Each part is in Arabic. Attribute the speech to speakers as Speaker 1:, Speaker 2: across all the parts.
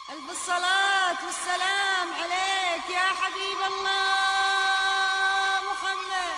Speaker 1: ألف الصلاة والسلام عليك يا حبيب الله محمد.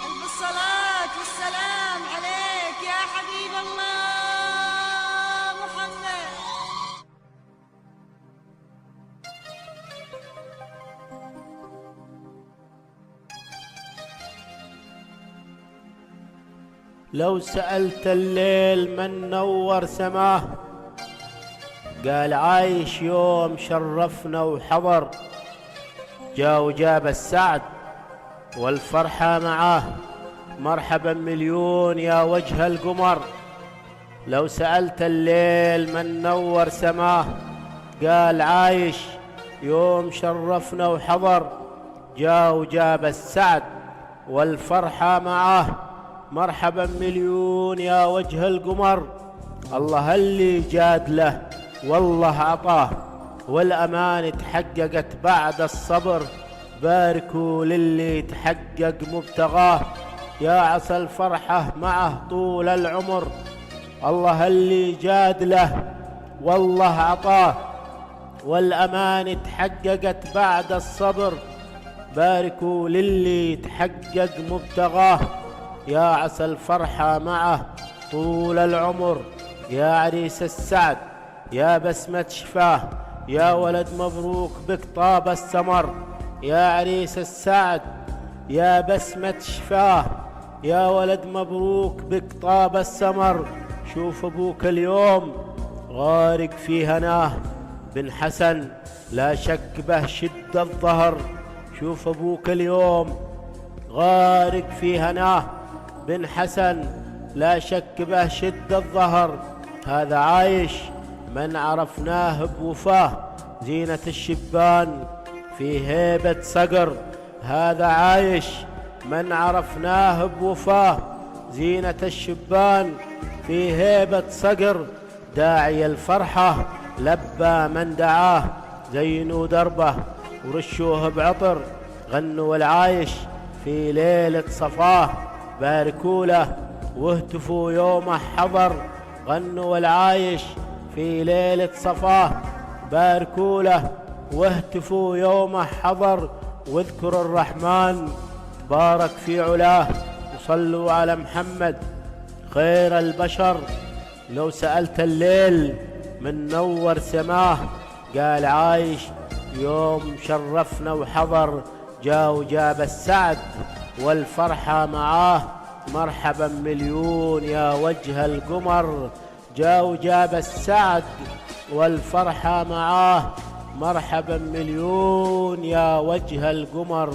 Speaker 1: ألف الصلاة والسلام عليك يا حبيب الله محمد.
Speaker 2: لو سألت الليل من نور سماه، قال عايش يوم شرفنا وحضر، جا وجاب السعد والفرحة معاه، مرحبا مليون يا وجه القمر. لو سألت الليل من نور سماه، قال عايش يوم شرفنا وحضر، جا وجاب السعد والفرحة معاه، مرحبا مليون يا وجه القمر. الله اللي جاد له والله عطاه، والأمان تحققت بعد الصبر، باركوا للي تحقق مبتغاه، يا عسى الفرحة معه طول العمر. الله اللي جاد له والله عطاه، والأمان تحققت بعد الصبر، باركوا للي تحقق مبتغاه، يا عسى الفرحة معه طول العمر. يا عريس السعد يا بسمة شفاه، يا ولد مبروك بك طاب السمر. يا عريس السعد يا بسمة شفاه، يا ولد مبروك بك طاب السمر. شوف ابوك اليوم غارق في هناه، بن حسن لا شك به شد الظهر. شوف ابوك اليوم غارق في هناه، بن حسن لا شك به شد الظهر. هذا عايش من عرفناه بوفاه، زينة الشبان في هيبة صقر. هذا عايش من عرفناه بوفاه، زينة الشبان في هيبة صقر. داعي الفرحة لبى من دعاه، زينوا دربه ورشوه بعطر، غنوا العايش في ليلة صفاه، باركوا له واهتفوا يومه حضر. غنوا العايش في ليلة صفاه، باركوا له واهتفوا يومه حضر. واذكروا الرحمن تبارك في علاه، وصلوا على محمد خير البشر. لو سألت الليل من نور سماه، قال عايش يوم شرفنا وحضر، جا وجاب السعد والفرحة معاه، مرحبا مليون يا وجه القمر. جا وجاب السعد والفرحة معاه، مرحبا مليون يا وجه القمر.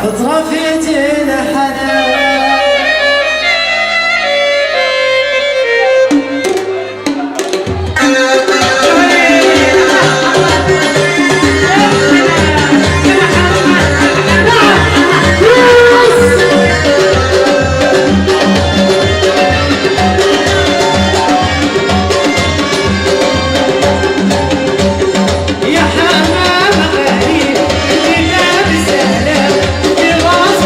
Speaker 3: اطرفيتينا حنان يا حمام غريب انت لابس اهلا في راسك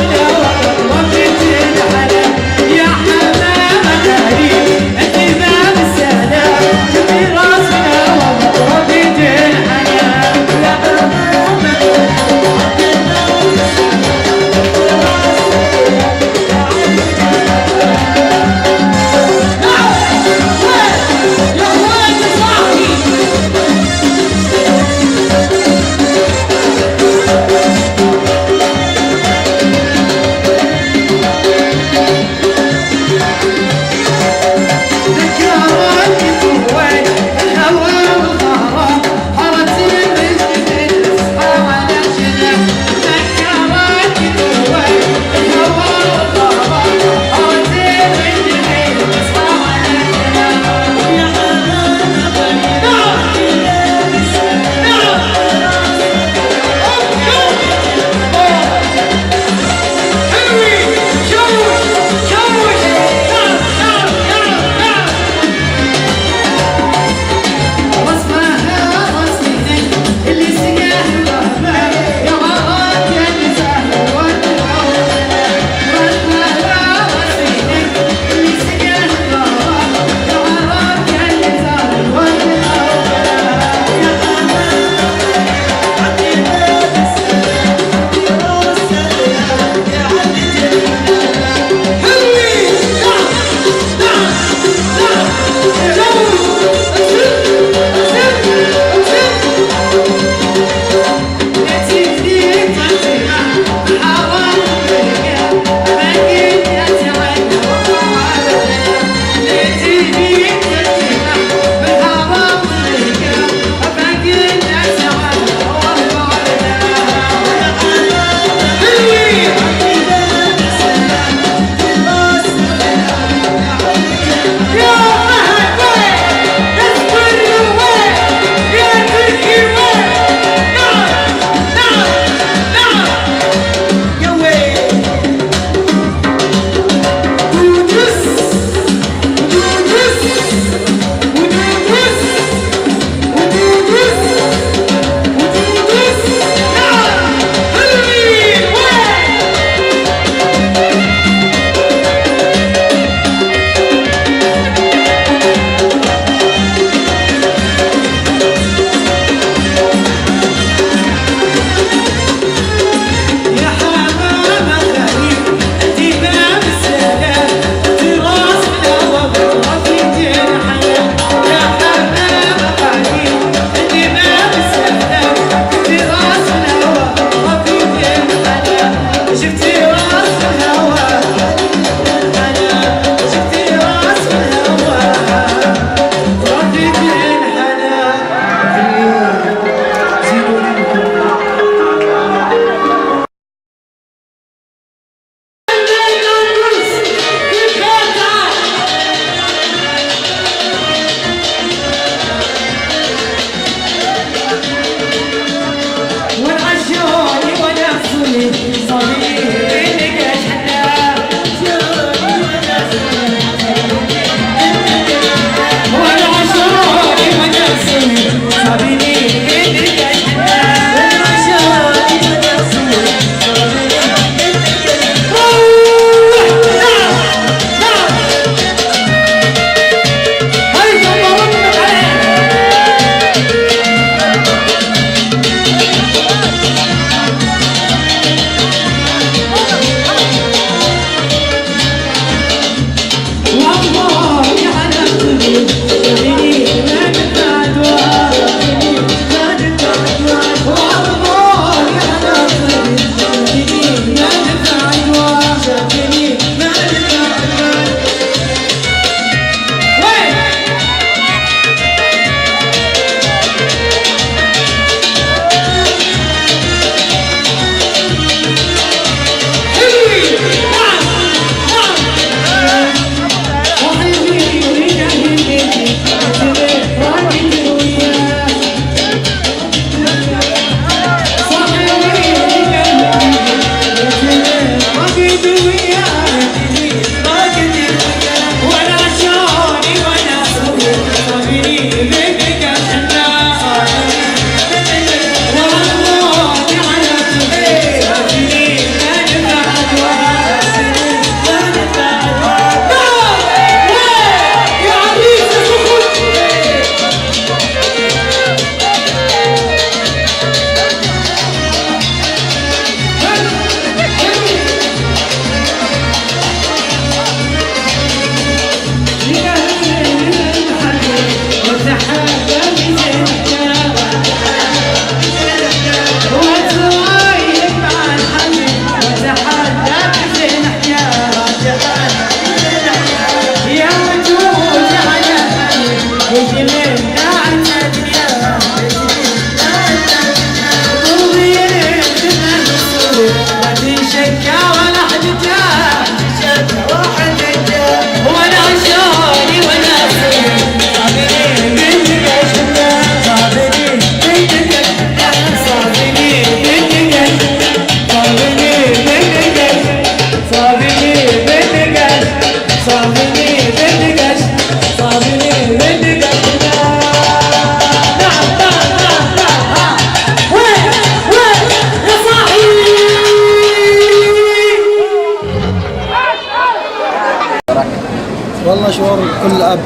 Speaker 3: كل أب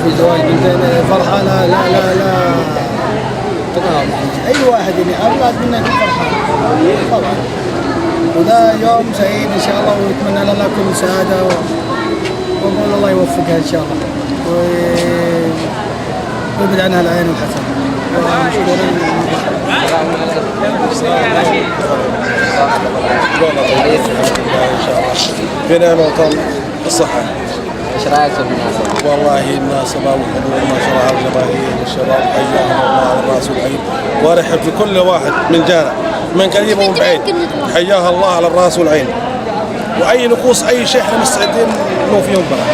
Speaker 3: في زواج بنتين فرحة لا تقام. أي واحد يعني أولاد منا يكون فرحان طبعا، وده يوم سعيد إن شاء الله، ونتمنى لنا كل سعادة ونقول الله يوفقها إن شاء الله ويبعد عنها العين الحسن.
Speaker 4: في نعمة وطن الصحة.
Speaker 5: ايش رايك في المناسبة؟
Speaker 4: والله المناسبة وحضور ما شاء الله الجماهير والشباب حياهم الله على الراس والعين، وارحب في كل واحد من جانا من قريب ومن بعيد، حياها الله على الراس والعين، واي نقوص اي شيء احنا مستعدين نوفيهم بها.